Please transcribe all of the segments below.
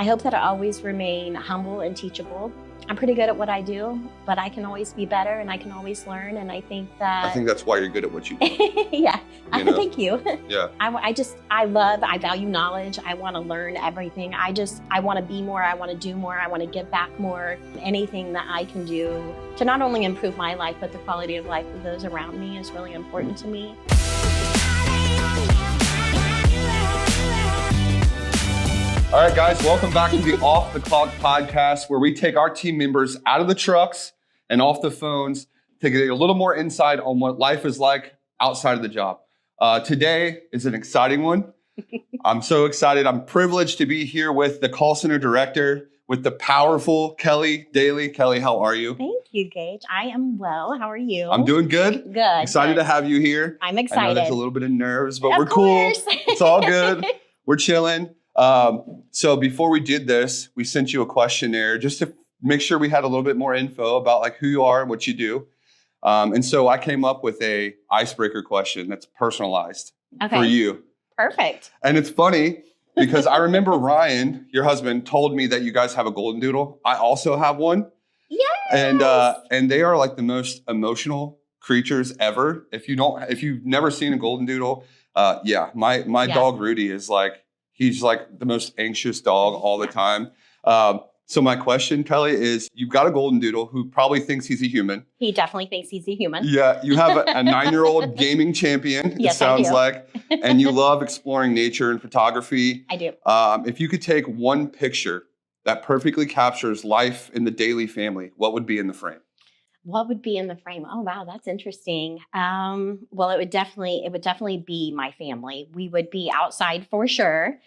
I hope that I always remain humble and teachable. I'm pretty good at what I do, but I can always be better and I can always learn. And I think that's why you're good at what you do. Yeah, thank you. Yeah. I value knowledge. I want to learn everything. I want to be more. I want to do more. I want to give back more. Anything that I can do to not only improve my life, but the quality of life of those around me is really important to me. All right, guys, welcome back to the Off the Clock podcast, where we take our team members out of the trucks and off the phones to get a little more insight on what life is like outside of the job. Today is an exciting one. I'm so excited. I'm privileged to be here with the call center director, with the powerful Daly. Kelly, how are you? Thank you, Gage. I am well. How are you? I'm doing good. Good. Excited to have you here. I'm excited. I know there's a little bit of nerves, but we're course. Cool. It's all good. We're chilling. So before we did this, we sent you a questionnaire just to make sure we had a little bit more info about like who you are and what you do. And so I came up with a icebreaker question that's personalized for you. Perfect. And it's funny because I remember Ryan, your husband, told me that you guys have a golden doodle. I also have one. Yes. And they are like the most emotional creatures ever. If you've never seen a golden doodle, my dog Rudy is he's like the most anxious dog all the time. So my question, Kelly, is you've got a golden doodle who probably thinks he's a human. He definitely thinks he's a human. Yeah. You have a 9-year-old gaming champion, yes, it sounds I do. like. And you love exploring nature and photography. I do. If you could take one picture that perfectly captures life in the Daly family, what would be in the frame? What would be in the frame? Oh, wow, that's interesting. Well, it would definitely be my family. We would be outside for sure,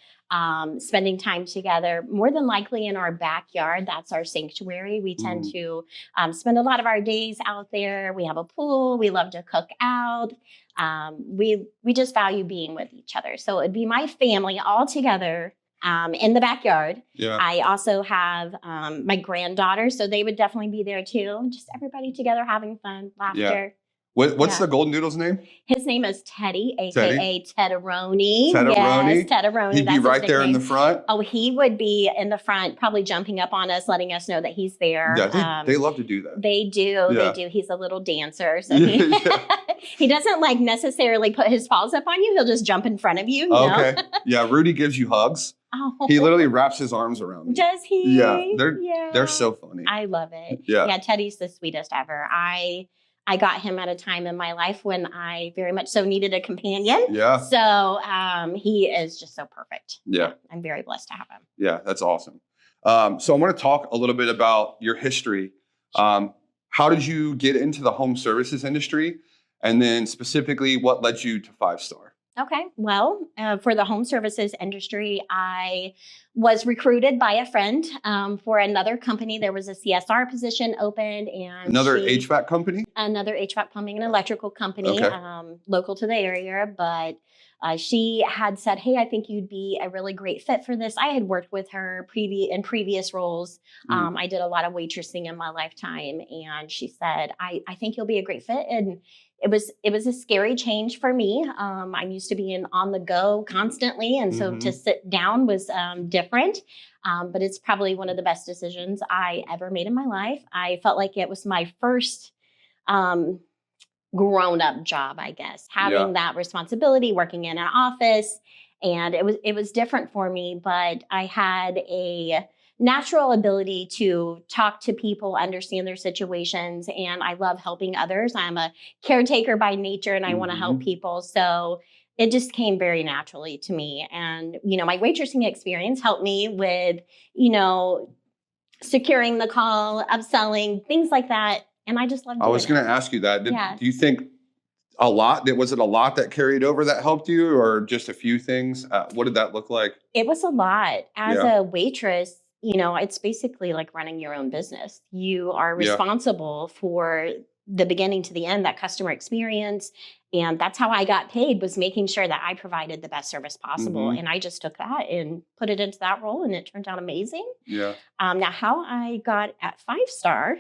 spending time together, more than likely in our backyard. That's our sanctuary. We tend to spend a lot of our days out there. We have a pool. We love to cook out. We just value being with each other. So it'd be my family all together. In the backyard. Yeah. I also have my granddaughter, so they would definitely be there too. Just everybody together having fun, laughter. Yeah. What's the golden doodle's name? His name is Teddy, a.k.a. Teddaroni. Teddaroni? Yes, Teddaroni. He'd be right there in the front? Oh, he would be in the front, probably jumping up on us, letting us know that he's there. Yeah, they love to do that. They do. Yeah. They do. He's a little dancer. So he doesn't necessarily put his paws up on you. He'll just jump in front of you. Okay. Yeah, Rudy gives you hugs. Oh. He literally wraps his arms around you. Does he? Yeah, they're so funny. I love it. Yeah, Teddy's the sweetest ever. I got him at a time in my life when I very much so needed a companion. Yeah. So he is just so perfect. Yeah. I'm very blessed to have him. Yeah, that's awesome. So I want to talk a little bit about your history. How did you get into the home services industry? And then specifically, what led you to 5-star? Okay. Well, for the home services industry, I was recruited by a friend for another company. There was a CSR position opened, and another HVAC company? Another HVAC plumbing and electrical company, okay. Local to the area. But she had said, "Hey, I think you'd be a really great fit for this." I had worked with her in previous roles. I did a lot of waitressing in my lifetime, and she said, "I think you'll be a great fit." And it was a scary change for me. I'm used to being on the go constantly. And so to sit down was different. But it's probably one of the best decisions I ever made in my life. I felt like it was my first grown-up job, I guess, having that responsibility, working in an office. And it was different for me, but I had a natural ability to talk to people, understand their situations, and I love helping others. I'm a caretaker by nature, and I want to help people. So it just came very naturally to me. And, my waitressing experience helped me with, securing the call, upselling, things like that. And I just loved it. I was going to ask you that. Do you think was it a lot that carried over that helped you, or just a few things? What did that look like? It was a lot. As a waitress, it's basically like running your own business. You are responsible for the beginning to the end, that customer experience. And that's how I got paid, was making sure that I provided the best service possible. Mhm. And I just took that and put it into that role, and it turned out amazing. Yeah. Now, how I got at 5-star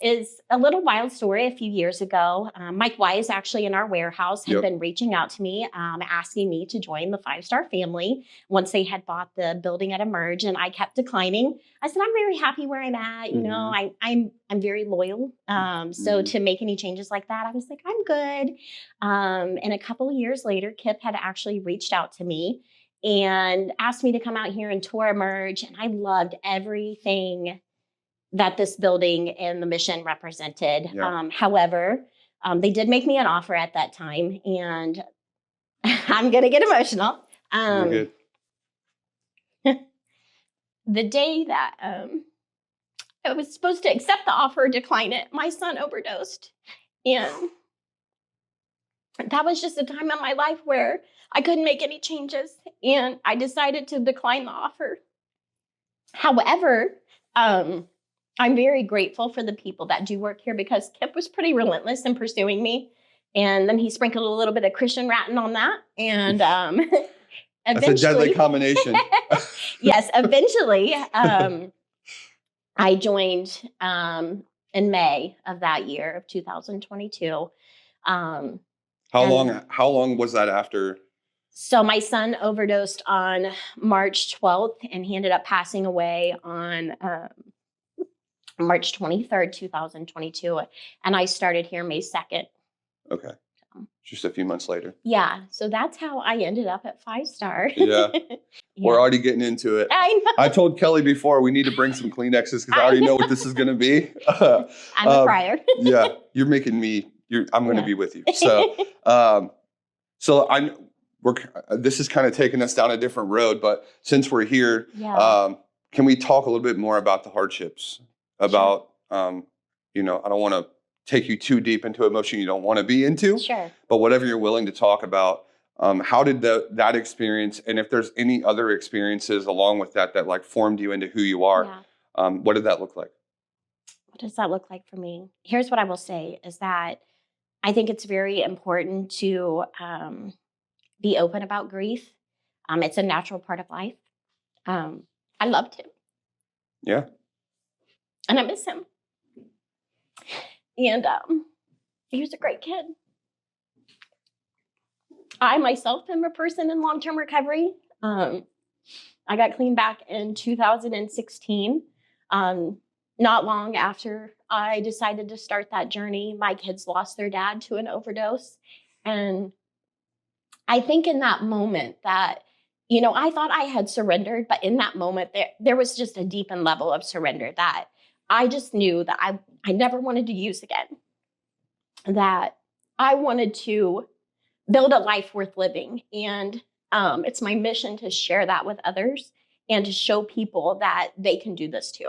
is a little wild story. A few years ago, Mike Wise, actually in our warehouse, had Yep. been reaching out to me, asking me to join the 5-star family once they had bought the building at Emerge, and I kept declining. I said, I'm very happy where I'm at. You know, I'm very loyal. So to make any changes like that, I was like, I'm good. And a couple of years later, Kip had actually reached out to me and asked me to come out here and tour Emerge. And I loved everything that this building and the mission represented. Yeah. However, they did make me an offer at that time, and I'm going to get emotional. You're good. The day that I was supposed to accept the offer or decline it, my son overdosed. And that was just a time in my life where I couldn't make any changes, and I decided to decline the offer. However, I'm very grateful for the people that do work here, because Kip was pretty relentless in pursuing me. And then he sprinkled a little bit of Christian ratting on that. And That's a deadly combination. Yes, eventually I joined in May of that year of 2022. How long was that after? So my son overdosed on March 12th, and he ended up passing away on March 23rd, 2022. And I started here May 2nd. Okay. Just a few months later. Yeah. So that's how I ended up at 5-star. Yeah. We're already getting into it. I know. I told Kelly before we need to bring some Kleenexes, because I already know what this is going to be. I'm a crier. Yeah. You're making me, I'm going to be with you. So, this is kind of taking us down a different road, but since we're here, can we talk a little bit more about the hardships? About, I don't want to take you too deep into emotion you don't want to be into. Sure. But whatever you're willing to talk about, how did that experience, and if there's any other experiences along with that like formed you into who you are, what did that look like? What does that look like for me? Here's what I will say is that I think it's very important to be open about grief. It's a natural part of life. I loved him. Yeah. And I miss him. And he was a great kid. I myself am a person in long-term recovery. I got clean back in 2016. Not long after I decided to start that journey, my kids lost their dad to an overdose. And I think in that moment that, I thought I had surrendered, but in that moment there was just a deepened level of surrender that I just knew that I never wanted to use again. That I wanted to build a life worth living. And it's my mission to share that with others and to show people that they can do this too.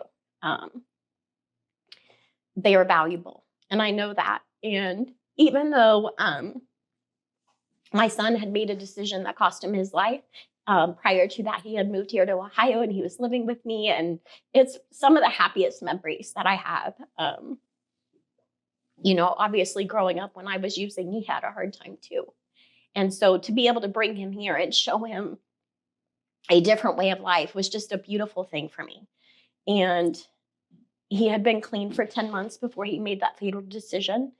They are valuable. And I know that. And even though my son had made a decision that cost him his life, prior to that, he had moved here to Ohio and he was living with me. And it's some of the happiest memories that I have. Obviously growing up when I was using, he had a hard time too. And so to be able to bring him here and show him a different way of life was just a beautiful thing for me. And he had been clean for 10 months before he made that fatal decision,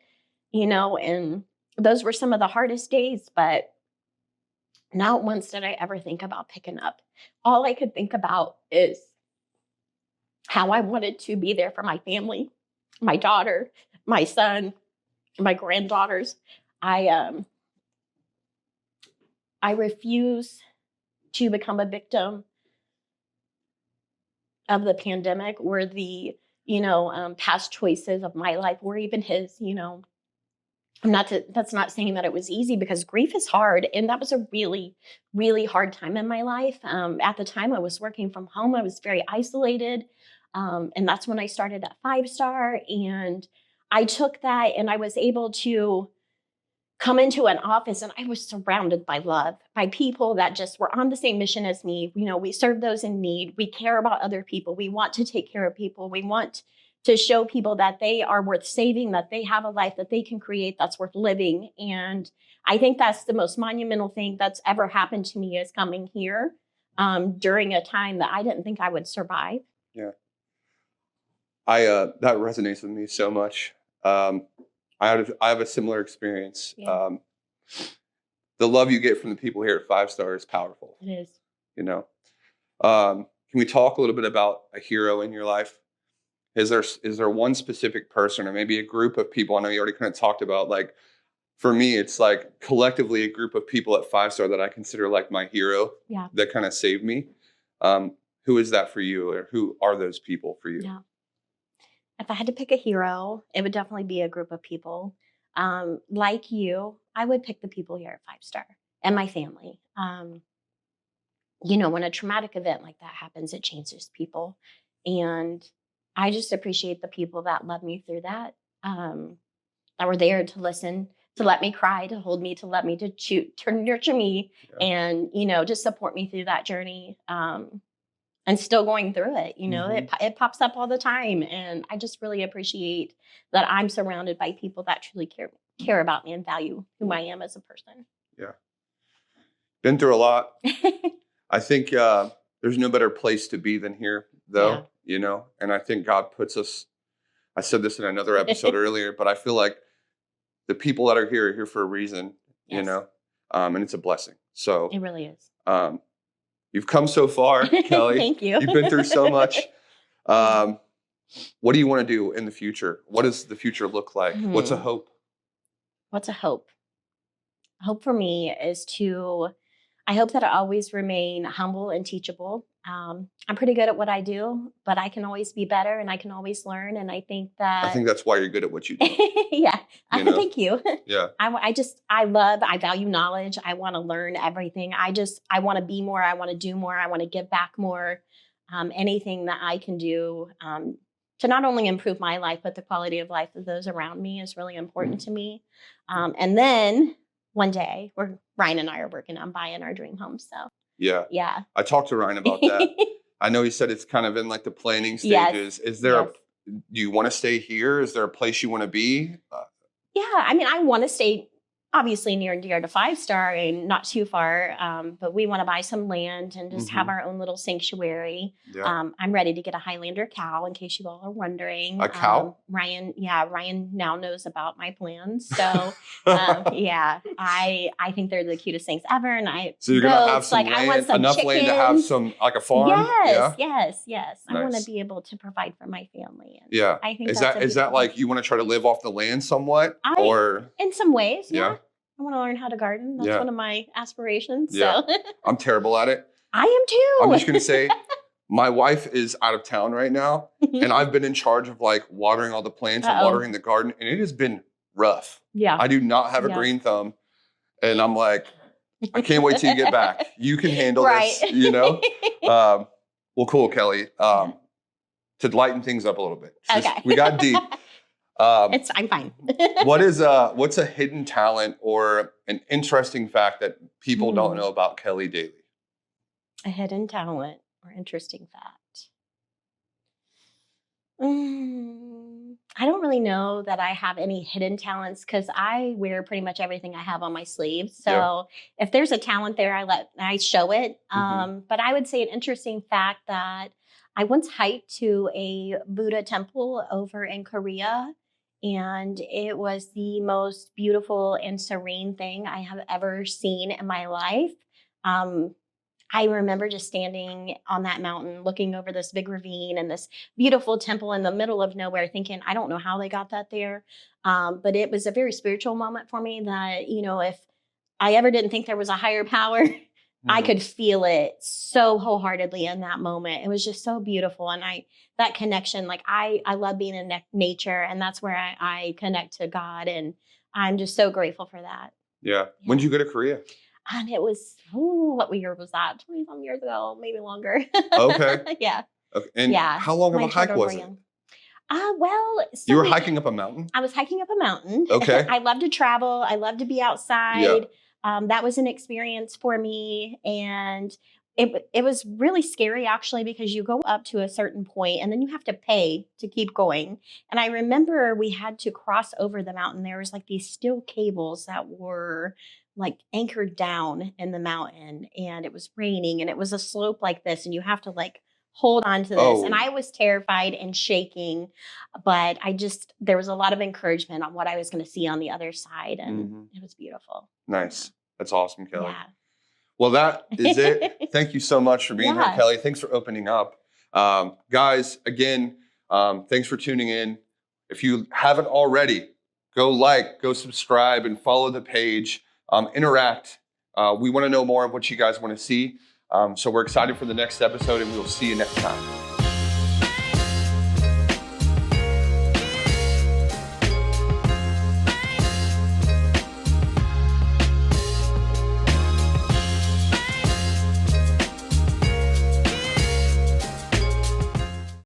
and those were some of the hardest days, but not once did I ever think about picking up. All I could think about is how I wanted to be there for my family, my daughter, my son, my granddaughters. I refuse to become a victim of the pandemic or the, past choices of my life or even his, that's not saying that it was easy, because grief is hard. And that was a really, really hard time in my life. At the time I was working from home, I was very isolated. And that's when I started at 5-star. And I took that and I was able to come into an office and I was surrounded by love, by people that just were on the same mission as me. We serve those in need. We care about other people. We want to take care of people. We want to show people that they are worth saving, that they have a life that they can create that's worth living. And I think that's the most monumental thing that's ever happened to me, is coming here during a time that I didn't think I would survive. Yeah. That resonates with me so much. I have a similar experience. Yeah. The love you get from the people here at 5 Star is powerful. It is. You know, can we talk a little bit about a hero in your life? Is there one specific person, or maybe a group of people? I know you already kind of talked about, like, for me, it's like collectively a group of people at 5 Star that I consider like my hero. Yeah. That kind of saved me. Who is that for you, or who are those people for you? Yeah. If I had to pick a hero, it would definitely be a group of people. Like you, I would pick the people here at 5 Star and my family. When a traumatic event like that happens, it changes people. And I just appreciate the people that led me through that, that were there to listen, to let me cry, to hold me, to nurture me, Yeah. and, just support me through that journey. And still going through it, it pops up all the time. And I just really appreciate that I'm surrounded by people that truly care about me and value who I am as a person. Yeah. Been through a lot. I think there's no better place to be than here, though, and I think God puts us, I said this in another episode earlier, but I feel like the people that are here for a reason, Yes. And it's a blessing. So It really is. You've come so far, Kelly. Thank you. You've been through so much. What do you want to do in the future? What does the future look like? What's a hope? What's a hope? Hope for me is I hope that I always remain humble and teachable. I'm pretty good at what I do, but I can always be better, and I can always learn. And I think that's why you're good at what you do. Yeah. Thank you. Yeah. I value knowledge. I want to learn everything. I want to be more. I want to do more. I want to give back more. Anything that I can do to not only improve my life, but the quality of life of those around me is really important to me. And then one day, Ryan and I are working on buying our dream home. So yeah. I talked to Ryan about that. I know he said it's kind of in like the planning stages. Yes. Is there do you want to stay here? Is there a place you want to be? Yeah, I want to stay obviously near and dear to 5 Star and not too far, but we want to buy some land and just have our own little sanctuary. Yeah. I'm ready to get a Highlander cow, in case you all are wondering. A cow? Ryan now knows about my plans. So I think they're the cutest things ever. And so you're going to have some land, I want some enough chickens. land to have some, like a farm? Yes. Nice. I want to be able to provide for my family. And yeah. I think is that like you want to try to live off the land somewhat? Or in some ways, yeah. I want to learn how to garden. That's one of my aspirations. Yeah. So. I'm terrible at it. I am too. I'm just going to say, my wife is out of town right now, and I've been in charge of like watering all the plants and watering the garden, and it has been rough. Yeah. I do not have a green thumb, and I'm like, I can't wait till you get back. You can handle this, Well, cool, Kelly. To lighten things up a little bit. Okay. We got deep. I'm fine. What's a hidden talent or an interesting fact that people don't know about Kelly Daly? A hidden talent or interesting fact. I don't really know that I have any hidden talents, because I wear pretty much everything I have on my sleeve. So if there's a talent there, I show it. But I would say an interesting fact that I once hiked to a Buddha temple over in Korea, and it was the most beautiful and serene thing I have ever seen in my life. I remember just standing on that mountain, looking over this big ravine and this beautiful temple in the middle of nowhere, thinking, I don't know how they got that there. But it was a very spiritual moment for me that, if I ever didn't think there was a higher power, I could feel it so wholeheartedly in that moment. It was just so beautiful. And that connection, like I love being in nature, and that's where I connect to God. And I'm just so grateful for that. Yeah. When did you go to Korea? It was, what year was that? 20-some years ago, maybe longer. Okay. Yeah. Okay. And how long of a hike was it? You were hiking up a mountain? I was hiking up a mountain. Okay. I love to travel. I love to be outside. Yeah. That was an experience for me. And it was really scary actually, because you go up to a certain point and then you have to pay to keep going. And I remember we had to cross over the mountain. There was like these steel cables that were like anchored down in the mountain, and it was raining, and it was a slope like this, and you have to like hold on to this. And Oh, I was terrified and shaking, but there was a lot of encouragement on what I was going to see on the other side, and it was beautiful. nice. That's awesome, Kelly. Yeah. Well, that is it. Thank you so much for being here, Yeah. Kelly. Thanks for opening up. Guys, again, thanks for tuning in. If you haven't already, go subscribe, and follow the page. Interact. We want to know more of what you guys want to see. So we're excited for the next episode, and we will see you next time.